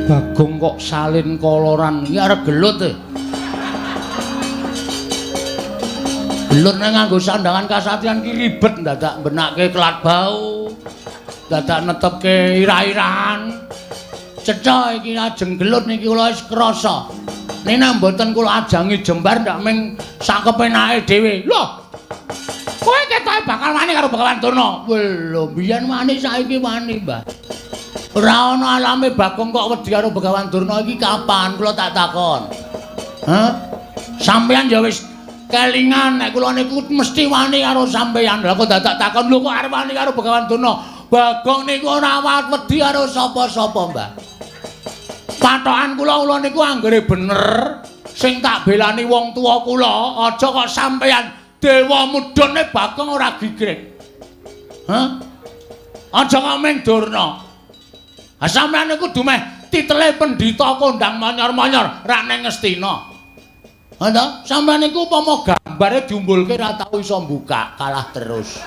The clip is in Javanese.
Bagong kok salin koloran iki arep gelut e. Gelut nang nganggo sandangan kasatian ki ribet dadak benake kelat bau. Dadak netepke ira-irahan. Cetha iki ajeng gelut niki kula wis krasa. Nek mboten kula ajangi jembar ndak mung sak kepenake dhewe. Lho. Kowe ketoke bakal wani karo Begawan Durna. Lho, biyen wani saiki wani, Mbah. Ora ana alame Bagong kok wedi karo Begawan Durna iki kapan kula tak takon. Hah? Sampeyan ya wis kelingan nek kula niku mesti wani karo sampeyan. Lah kok dadak takon lho kok arep wani karo Begawan Durna. Bagong niku ora wedi karo sapa-sapa, Mbah. Patokan kula niku anggere bener sing tak belani wong tuwa kula, aja kok sampeyan dewa mudhune Bagong ora gigrek. Hah? Aja kok ming Durna. Ha sampeyan niku kudu meh titele pendhita kondang monyor-monyor ra ning Ngastina. Ha ta? Sampeyan niku upama gambare diumbulke ra tau iso mbukak, kalah terus.